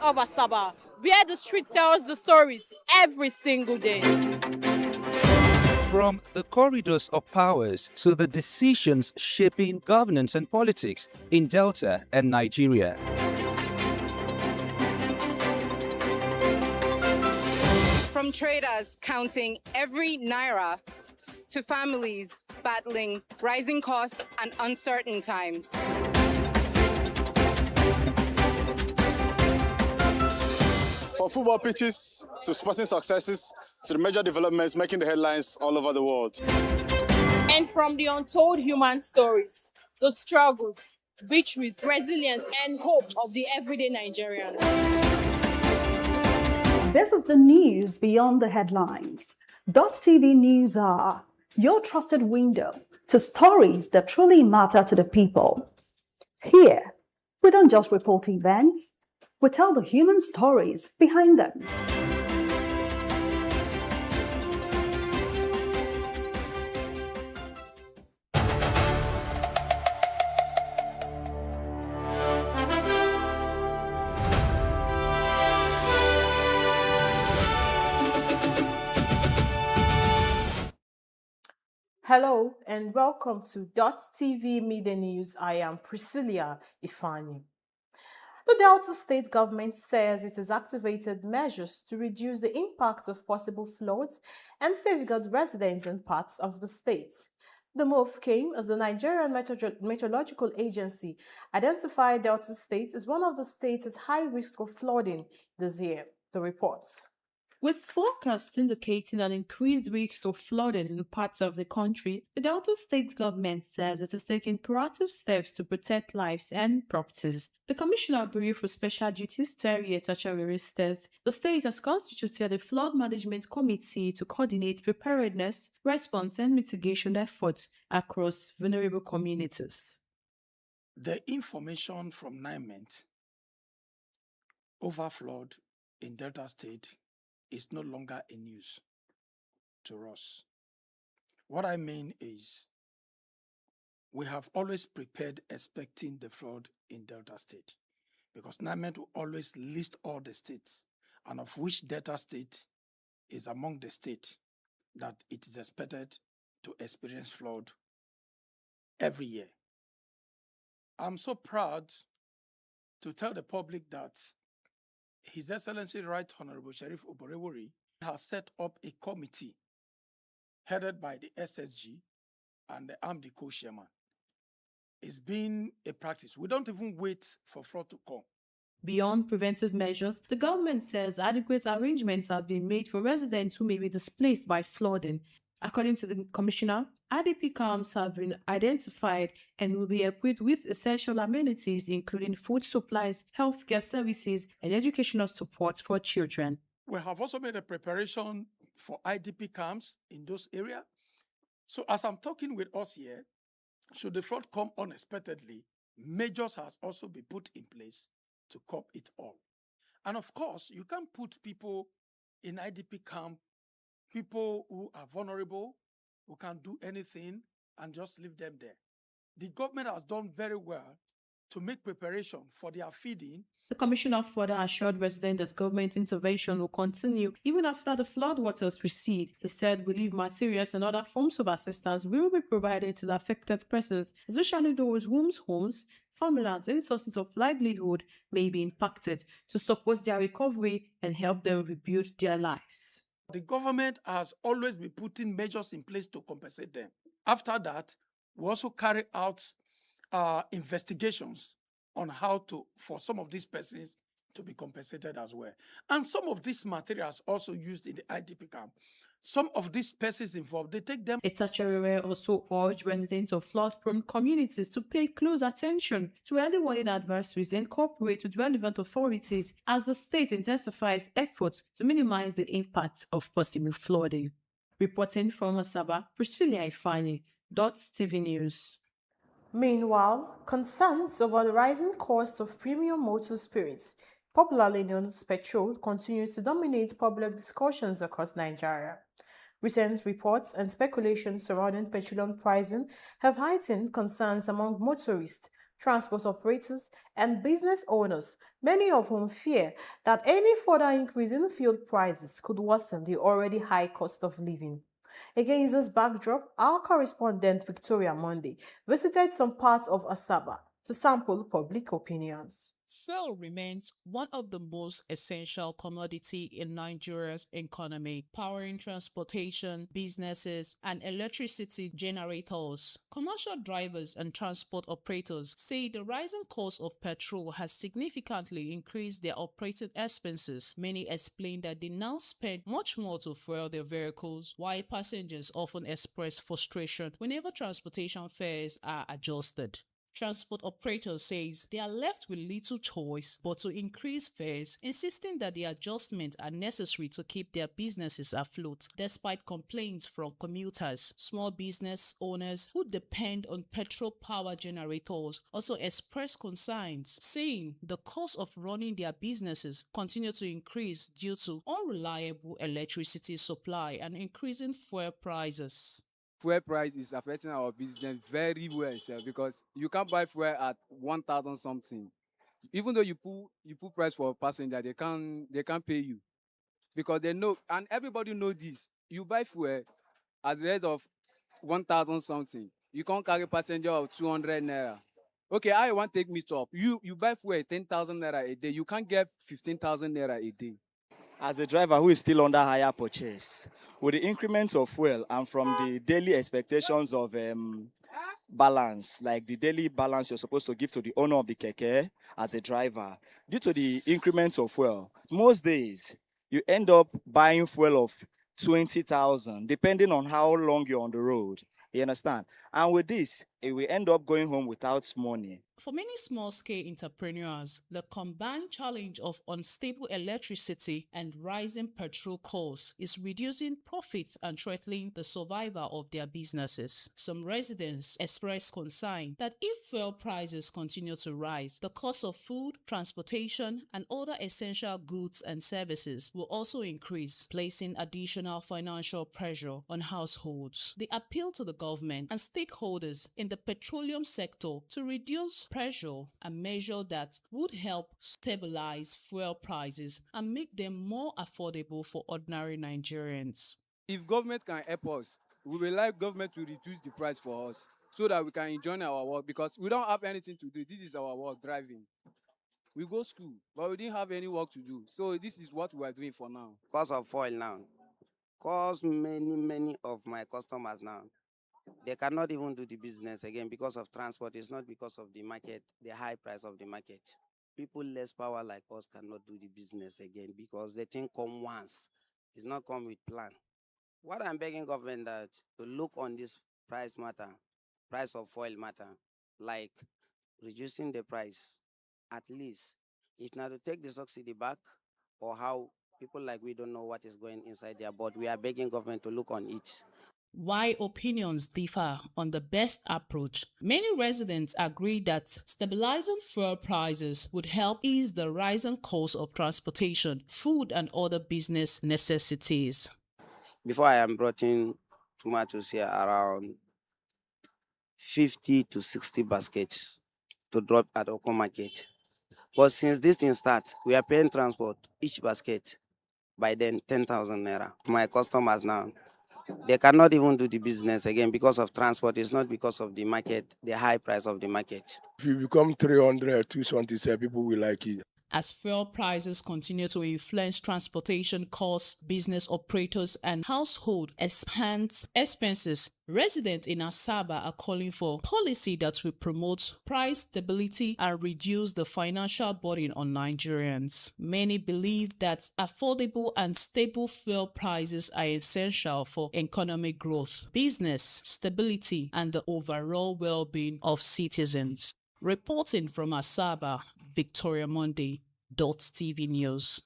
of Asaba, where the street tells the stories every single day. From the corridors of powers to the decisions shaping governance and politics in Delta and Nigeria. From traders counting every naira to families battling rising costs and uncertain times. From football pitches to sporting successes to the major developments making the headlines all over the world. And from the untold human stories, the struggles, victories, resilience, and hope of the everyday Nigerians. This is the news beyond the headlines. Dott TV News are your trusted window to stories that truly matter to the people. Here, we don't just report events, we tell the human stories behind them. Hello and welcome to Dott TV Media News. I am Priscilla Ifani. The Delta State government says it has activated measures to reduce the impact of possible floods and safeguard residents in parts of the state. The move came as the Nigerian Meteorological Agency identified Delta State as one of the states at high risk of flooding this year. The reports. With forecasts indicating an increased risk of flooding in parts of the country, the Delta State government says it is taking proactive steps to protect lives and properties. The Commissioner of Bureau for Special Duties, Terry Etachawere, says the state has constituted a flood management committee to coordinate preparedness, response, and mitigation efforts across vulnerable communities. The information from NIMET over flood in Delta State is no longer a news to us. What I mean is, we have always prepared expecting the flood in Delta State because NIMET will always list all the states and of which Delta State is among the states that it is expected to experience flood every year. I'm so proud to tell the public that His Excellency Right Honorable Sheriff Oborewori has set up a committee headed by the SSG and the AMDI co-chairman. It's been a practice. We don't even wait for flood to come. Beyond preventive measures, the government says adequate arrangements have been made for residents who may be displaced by flooding. According to the Commissioner, IDP camps have been identified and will be equipped with essential amenities including food supplies, healthcare services, and educational support for children. We have also made a preparation for IDP camps in those areas. So as I'm talking with us here, should the flood come unexpectedly, measures has also been put in place to cope it all. And of course, you can't put people in IDP camp, people who are vulnerable, who can't do anything, and just leave them there. The government has done very well to make preparation for their feeding. The Commissioner further assured residents that government intervention will continue even after the floodwaters recede. He said relief materials and other forms of assistance will be provided to the affected persons, especially those whose homes, farmlands, and sources of livelihood may be impacted, to support their recovery and help them rebuild their lives. The government has always been putting measures in place to compensate them. After that, we also carry out investigations on how for some of these persons to be compensated as well. And some of these materials also used in the IDP camp. Some of these persons involved, they take them. Etachawere also urged residents of flood-prone communities to pay close attention to early warning advisories and cooperate with relevant authorities as the state intensifies efforts to minimize the impact of possible flooding. Reporting from Asaba, Priscilla Ifani, Dott TV News. Meanwhile, concerns over the rising cost of premium motor spirits, popularly known as petrol, continues to dominate public discussions across Nigeria. Recent reports and speculations surrounding petroleum pricing have heightened concerns among motorists transport operators, and business owners, many of whom fear that any further increase in fuel prices could worsen the already high cost of living. Against this backdrop, our correspondent Victoria Monday visited some parts of Asaba to sample public opinions. Fuel remains one of the most essential commodity in Nigeria's economy, powering transportation, businesses, and electricity generators. Commercial drivers and transport operators say the rising cost of petrol has significantly increased their operating expenses. Many explain that they now spend much more to fuel their vehicles, while passengers often express frustration whenever transportation fares are adjusted. Transport operator says they are left with little choice but to increase fares, insisting that the adjustments are necessary to keep their businesses afloat. Despite complaints from commuters, small business owners who depend on petrol power generators also express concerns, saying the cost of running their businesses continue to increase due to unreliable electricity supply and increasing fuel prices. Fuel price is affecting our business very well, sir, because you can't buy fuel at 1,000 something. Even though you put price for a passenger, they can't pay you because they know, and everybody know this. You buy fuel at the rate of 1,000 something. You can't carry passenger of 200 naira. Okay, I want take me top. You buy fuel 10,000 naira a day. You can't get 15,000 naira a day. As a driver who is still under hire purchase, with the increment of fuel and from the daily expectations of balance, like the daily balance you're supposed to give to the owner of the keke as a driver, due to the increment of fuel, most days you end up buying fuel of 20,000, depending on how long you're on the road. You understand? And with this, it will end up going home without money. For many small-scale entrepreneurs, the combined challenge of unstable electricity and rising petrol costs is reducing profits and threatening the survival of their businesses. Some residents express concern that if fuel prices continue to rise, the cost of food, transportation, and other essential goods and services will also increase, placing additional financial pressure on households. They appeal to the government and stakeholders in the petroleum sector to reduce pressure and measure that would help stabilize fuel prices and make them more affordable for ordinary Nigerians. If government can help us, we will like government to reduce the price for us so that we can enjoy our work because we don't have anything to do. This is our work, driving. We go school, but we didn't have any work to do. So this is what we are doing for now. Cost of oil now. Cause many of my customers now, they cannot even do the business again because of transport. It's not because of the market, the high price of the market. People less power like us cannot do the business again because the thing come once. It's not come with plan. What I'm begging government that to look on this price matter, price of oil matter, like reducing the price, at least. If not to take the subsidy back or how people like we don't know what is going inside there, but we are begging government to look on it. While opinions differ on the best approach, many residents agree that stabilizing fuel prices would help ease the rising cost of transportation, food, and other business necessities. Before I am brought in tomatoes here around 50 to 60 baskets to drop at Oko Market. But since this thing start, we are paying transport each basket by then 10,000 naira. My customers now, they cannot even do the business again because of transport. It's not because of the market, the high price of the market. If you become 300, 220, people will like it. As fuel prices continue to influence transportation costs, business operators, and household expenses, residents in Asaba are calling for policy that will promote price stability and reduce the financial burden on Nigerians. Many believe that affordable and stable fuel prices are essential for economic growth, business stability, and the overall well-being of citizens. Reporting from Asaba, Victoria Monday, Dott TV News.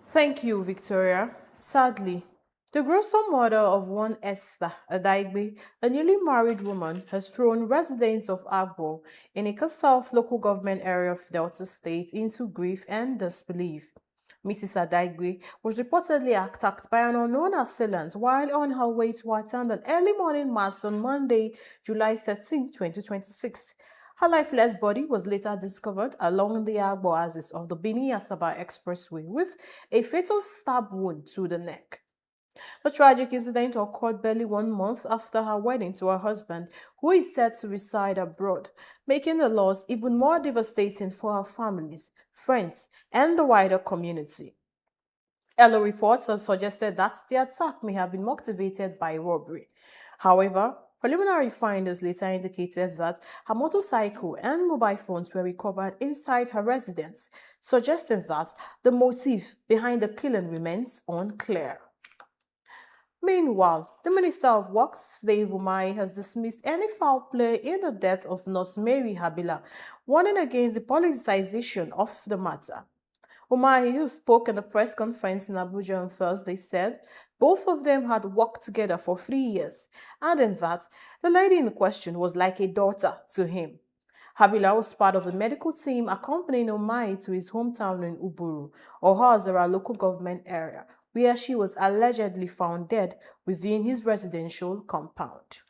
Thank you, Victoria. Sadly, the gruesome murder of one Esther Adaigbe, a newly married woman, has thrown residents of Agbo in a South local government area of Delta State into grief and disbelief. Mrs. Adaigbe was reportedly attacked by an unknown assailant while on her way to attend an early morning mass on Monday, July 13, 2026. Her lifeless body was later discovered along the Agbo axis of the Benin-Asaba Expressway with a fatal stab wound to the neck. The tragic incident occurred barely 1 month after her wedding to her husband, who is said to reside abroad, making the loss even more devastating for her families, friends, and the wider community. Early reports have suggested that the attack may have been motivated by robbery. However, preliminary findings later indicated that her motorcycle and mobile phones were recovered inside her residence, suggesting that the motive behind the killing remains unclear. Meanwhile, the Minister of Works, Dave Umahi, has dismissed any foul play in the death of Nurse Mary Habila, warning against the politicization of the matter. Umahi, who spoke at a press conference in Abuja on Thursday, said both of them had worked together for 3 years, adding that the lady in question was like a daughter to him. Habila was part of the medical team accompanying Umahi to his hometown in Uburu, or Hazara local government area, where she was allegedly found dead within his residential compound.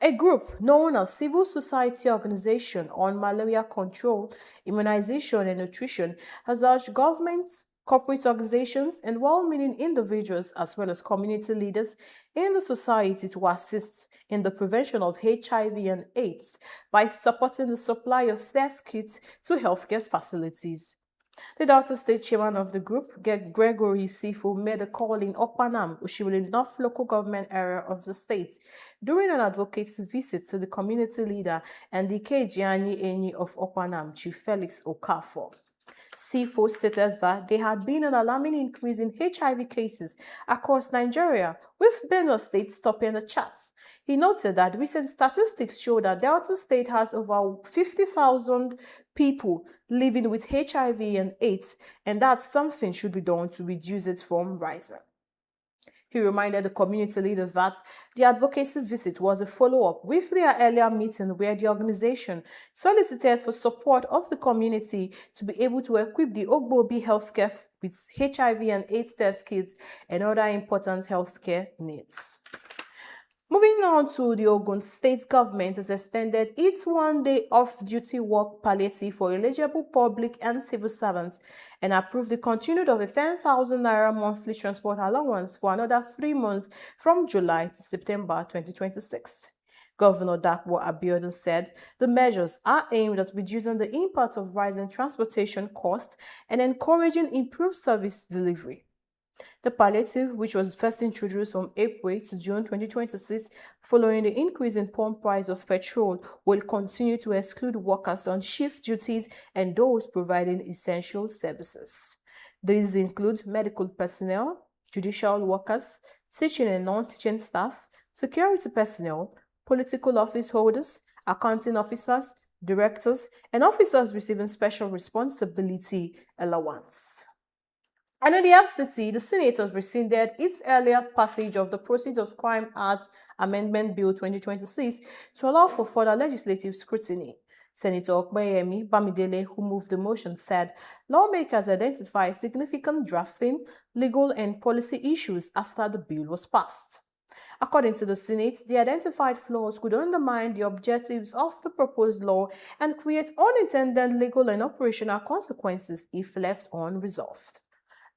A group known as Civil Society Organization on Malaria Control, Immunization and Nutrition has urged governments, corporate organizations, and well-meaning individuals as well as community leaders in the society to assist in the prevention of HIV and AIDS by supporting the supply of test kits to healthcare facilities. The Delta State chairman of the group, Gregory Sifu, made a call in Opanam, Ushimili North local government area of the state during an advocate's visit to the community leader and the Kejiani Eni of Opanam, Chief Felix Okafor. Sifu stated that there had been an alarming increase in HIV cases across Nigeria, with Benue State topping the charts. He noted that recent statistics show that Delta State has over 50,000 people living with HIV and AIDS, and that something should be done to reduce it from rising. He reminded the community leader that the advocacy visit was a follow-up with their earlier meeting where the organization solicited for support of the community to be able to equip the Ogbobi healthcare with HIV and AIDS test kits and other important healthcare needs. Moving on to the Ogun State government has extended its one-day off-duty work palliative for eligible public and civil servants and approved the continued of a 10,000 naira monthly transport allowance for another 3 months from July to September 2026. Governor Dakwa Abiodun said the measures are aimed at reducing the impact of rising transportation costs and encouraging improved service delivery. The palliative, which was first introduced from April to June 2026 following the increase in pump price of petrol, will continue to exclude workers on shift duties and those providing essential services. These include medical personnel, judicial workers, teaching and non-teaching staff, security personnel, political office holders, accounting officers, directors, and officers receiving special responsibility allowance. And in the FCT, the Senate has rescinded its earlier passage of the Proceeds of Crime Act Amendment Bill 2026 to allow for further legislative scrutiny. Senator Okpeyemi Bamidele, who moved the motion, said lawmakers identified significant drafting, legal and policy issues after the bill was passed. According to the Senate, the identified flaws could undermine the objectives of the proposed law and create unintended legal and operational consequences if left unresolved.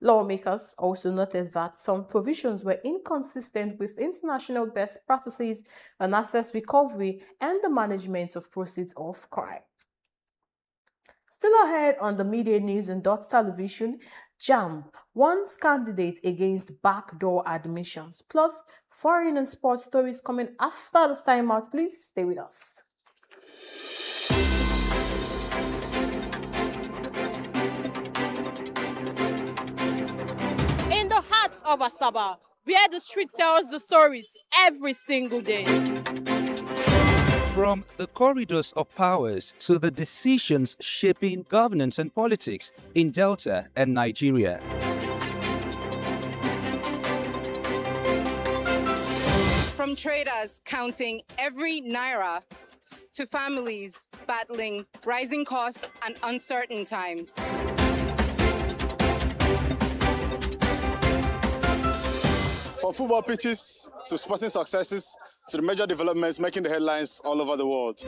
Lawmakers also noted that some provisions were inconsistent with international best practices on asset recovery and the management of proceeds of crime. Still ahead on the media news and Dott television, JAMB warns candidate against backdoor admissions. Plus, foreign and sports stories coming after this time out. Please stay with us. Of Asaba, where the street tells the stories every single day. From the corridors of powers to the decisions shaping governance and politics in Delta and Nigeria. From traders counting every naira to families battling rising costs and uncertain times. From football pitches to sporting successes to the major developments making the headlines all over the world.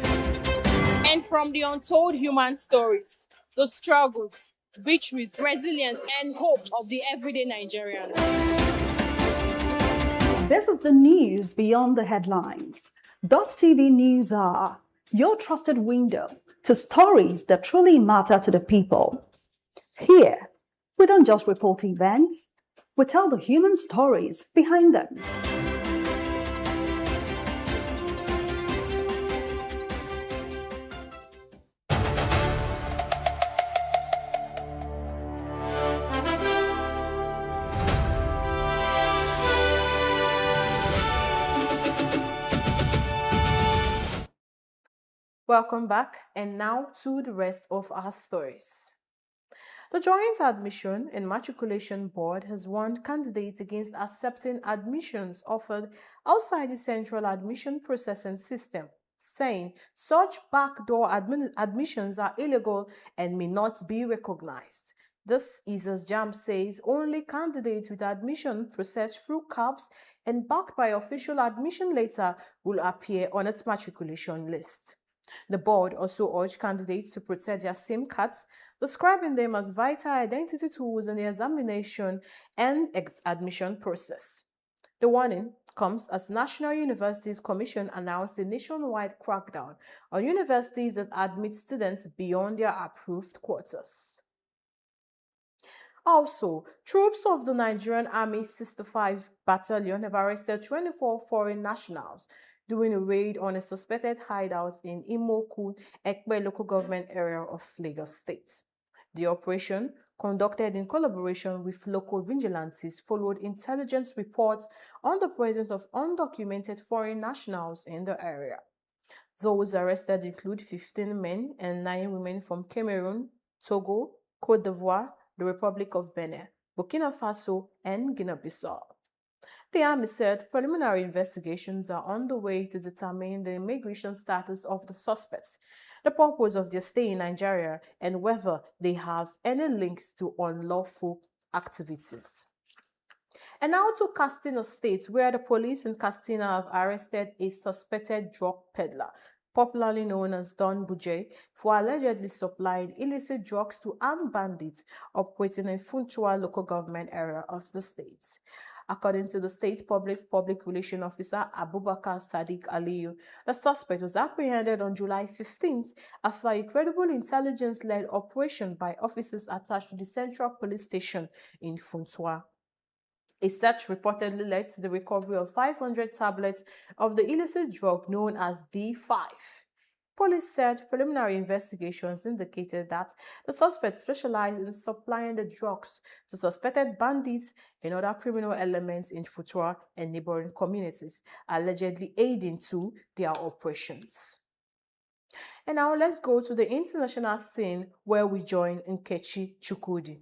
And from the untold human stories, the struggles, victories, resilience, and hope of the everyday Nigerians. This is the news beyond the headlines. Dot TV News are your trusted window to stories that truly matter to the people. Here, we don't just report events, we tell the human stories behind them. Welcome back, and now to the rest of our stories. The Joint Admission and Matriculation Board has warned candidates against accepting admissions offered outside the central admission processing system, saying such backdoor admissions are illegal and may not be recognized. This is, as JAM says, only candidates with admission processed through CAPS and backed by official admission letter will appear on its matriculation list. The board also urged candidates to protect their SIM cards, describing them as vital identity tools in the examination and admission process. The warning comes as National Universities Commission announced a nationwide crackdown on universities that admit students beyond their approved quotas. Also, troops of the Nigerian Army 65 Battalion have arrested 24 foreign nationals during a raid on a suspected hideout in Imoku, Ekpe local government area of Lagos State. The operation, conducted in collaboration with local vigilantes, followed intelligence reports on the presence of undocumented foreign nationals in the area. Those arrested include 15 men and 9 women from Cameroon, Togo, Côte d'Ivoire, the Republic of Benin, Burkina Faso, and Guinea-Bissau. The army said preliminary investigations are underway to determine the immigration status of the suspects, the purpose of their stay in Nigeria, and whether they have any links to unlawful activities. And now to Katsina State, where the police in Katsina have arrested a suspected drug peddler, popularly known as Don Buje, for allegedly supplying illicit drugs to armed bandits operating in Funtua local government area of the state. According to the state public relation officer Abubakar Sadiq Aliyu, the suspect was apprehended on July 15th after a credible intelligence-led operation by officers attached to the Central Police Station in Funtua. A search reportedly led to the recovery of 500 tablets of the illicit drug known as D5. Police said preliminary investigations indicated that the suspect specialized in supplying the drugs to suspected bandits and other criminal elements in Futura and neighboring communities, allegedly aiding to their operations. And now let's go to the international scene where we join Nkechi Chukwudi.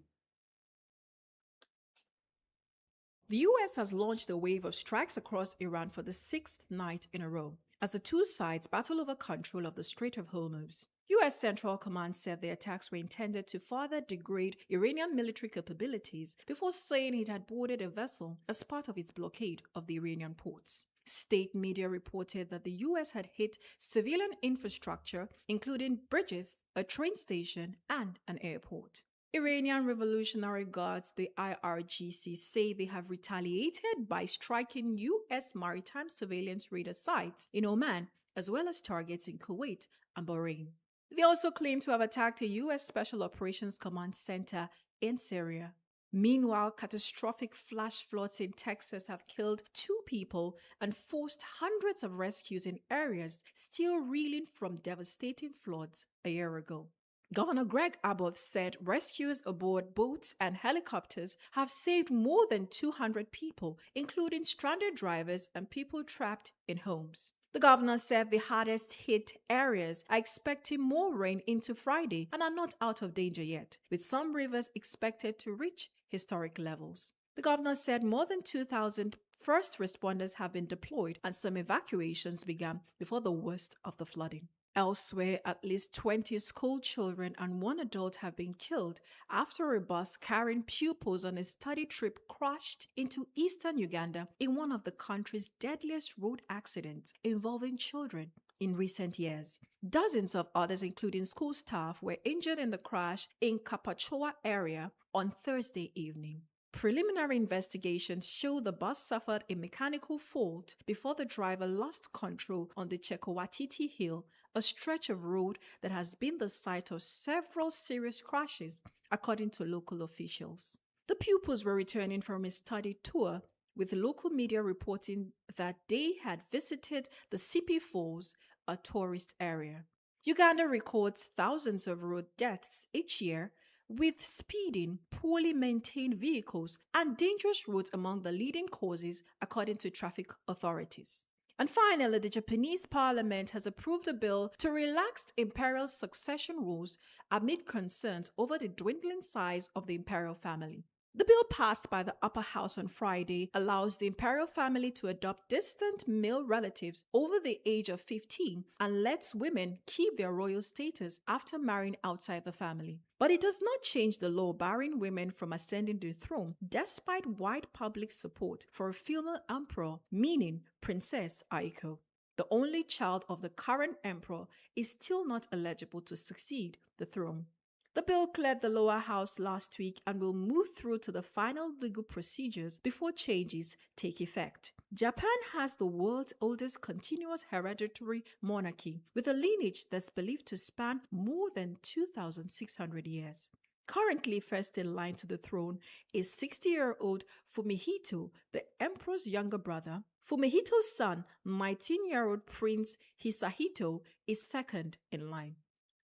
The US has launched a wave of strikes across Iran for the 6th night in a row, as the two sides battle over control of the Strait of Hormuz. US Central Command said the attacks were intended to further degrade Iranian military capabilities before saying it had boarded a vessel as part of its blockade of the Iranian ports. State media reported that the US had hit civilian infrastructure, including bridges, a train station, and an airport. Iranian Revolutionary Guards, the IRGC, say they have retaliated by striking U.S. maritime surveillance radar sites in Oman, as well as targets in Kuwait and Bahrain. They also claim to have attacked a U.S. Special Operations Command center in Syria. Meanwhile, catastrophic flash floods in Texas have killed 2 people and forced hundreds of rescues in areas still reeling from devastating floods a year ago. Governor Greg Abbott said rescues aboard boats and helicopters have saved more than 200 people, including stranded drivers and people trapped in homes. The governor said the hardest hit areas are expecting more rain into Friday and are not out of danger yet, with some rivers expected to reach historic levels. The governor said more than 2,000 first responders have been deployed and some evacuations began before the worst of the flooding. Elsewhere, at least 20 school children and 1 adult have been killed after a bus carrying pupils on a study trip crashed into eastern Uganda in one of the country's deadliest road accidents involving children in recent years. Dozens of others, including school staff, were injured in the crash in Kapachoa area on Thursday evening. Preliminary investigations show the bus suffered a mechanical fault before the driver lost control on the Chekowatiti Hill, a stretch of road that has been the site of several serious crashes, according to local officials. The pupils were returning from a study tour, with local media reporting that they had visited the Sipi Falls, a tourist area. Uganda records thousands of road deaths each year, with speeding, poorly maintained vehicles, and dangerous roads among the leading causes, according to traffic authorities. And finally, the Japanese parliament has approved a bill to relax imperial succession rules amid concerns over the dwindling size of the imperial family. The bill passed by the upper house on Friday allows the imperial family to adopt distant male relatives over the age of 15 and lets women keep their royal status after marrying outside the family. But it does not change the law barring women from ascending the throne, despite wide public support for a female emperor, meaning Princess Aiko. The only child of the current emperor is still not eligible to succeed the throne. The bill cleared the lower house last week and will move through to the final legal procedures before changes take effect. Japan has the world's oldest continuous hereditary monarchy, with a lineage that's believed to span more than 2,600 years. Currently first in line to the throne is 60-year-old Fumihito, the emperor's younger brother. Fumihito's son, 19-year-old Prince Hisahito, is second in line.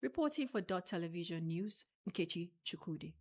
Reporting for Dott Television News, Nkechi Chukwudi.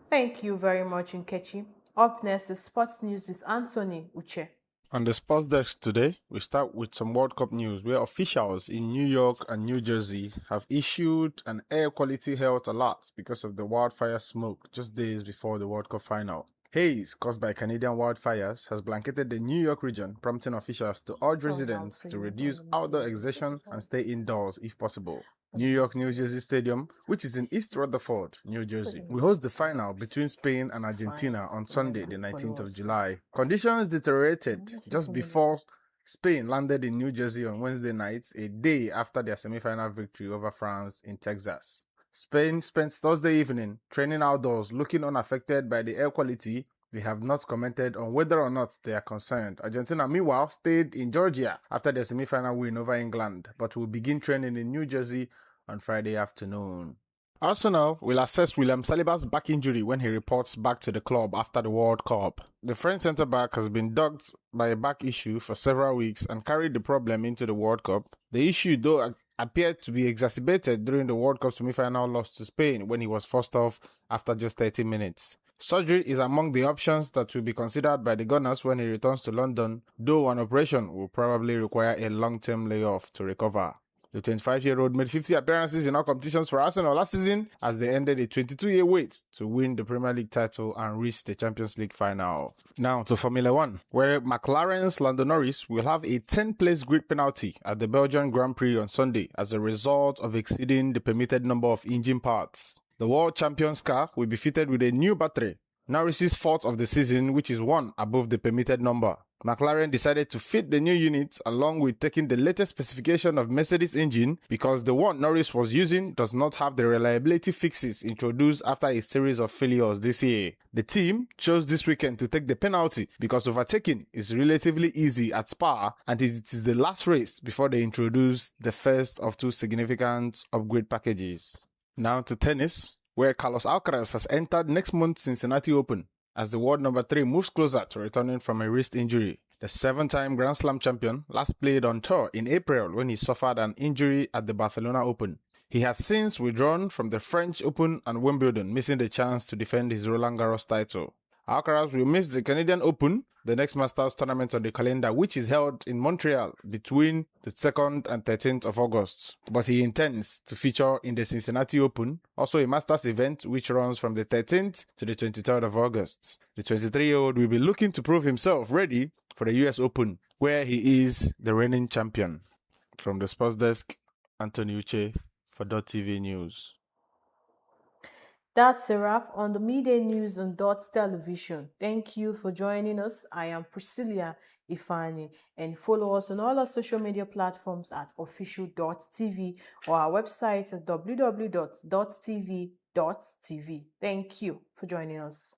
Thank you very much, Nkechi. Up next is Sports News with Anthony Uche. On the sports desk today, we start with some World Cup news where officials in New York and New Jersey have issued an air quality health alert because of the wildfire smoke just days before the World Cup final. Haze caused by Canadian wildfires has blanketed the New York region, prompting officials to urge residents to reduce outdoor exertion and stay indoors if possible. New York, New Jersey Stadium, which is in East Rutherford, New Jersey, will host the final between Spain and Argentina on Sunday, the 19th of July. Conditions deteriorated just before Spain landed in New Jersey on Wednesday night, a day after their semi-final victory over France in Texas. Spain spent Thursday evening training outdoors, looking unaffected by the air quality. They have not commented on whether or not they are concerned. Argentina, meanwhile, stayed in Georgia after their semi-final win over England, but will begin training in New Jersey on Friday afternoon. Arsenal will assess William Saliba's back injury when he reports back to the club after the World Cup. The French centre-back has been dogged by a back issue for several weeks and carried the problem into the World Cup. The issue, though, appeared to be exacerbated during the World Cup semi-final loss to Spain when he was forced off after just 30 minutes. Surgery is among the options that will be considered by the Gunners when he returns to London, though an operation will probably require a long-term layoff to recover. The 25-year-old made 50 appearances in all competitions for Arsenal last season as they ended a 22-year wait to win the Premier League title and reach the Champions League final. Now to Formula 1, where McLaren's Lando Norris will have a 10-place grid penalty at the Belgian Grand Prix on Sunday as a result of exceeding the permitted number of engine parts. The world champion's car will be fitted with a new battery, Norris's fourth of the season, which is one above the permitted number. McLaren decided to fit the new unit along with taking the latest specification of Mercedes engine because the one Norris was using does not have the reliability fixes introduced after a series of failures this year. The team chose this weekend to take the penalty because overtaking is relatively easy at Spa and it is the last race before they introduce the first of two significant upgrade packages. Now to tennis, where Carlos Alcaraz has entered next month's Cincinnati Open as the world number 3 moves closer to returning from a wrist injury. The 7-time Grand Slam champion last played on tour in April when he suffered an injury at the Barcelona Open. He has since withdrawn from the French Open and Wimbledon, missing the chance to defend his Roland Garros title. Alcaraz will miss the Canadian Open, the next Masters tournament on the calendar, which is held in Montreal between the 2nd and 13th of August. But he intends to feature in the Cincinnati Open, also a Masters event which runs from the 13th to the 23rd of August. The 23-year-old will be looking to prove himself ready for the US Open, where he is the reigning champion. From the sports desk, Anthony Uche for Dott TV News. That's a wrap on the midday news on Dott Television. Thank you for joining us. I am Priscilla Ifani, and follow us on all our social media platforms at official.tv or our website at www.dottv.tv. Thank you for joining us.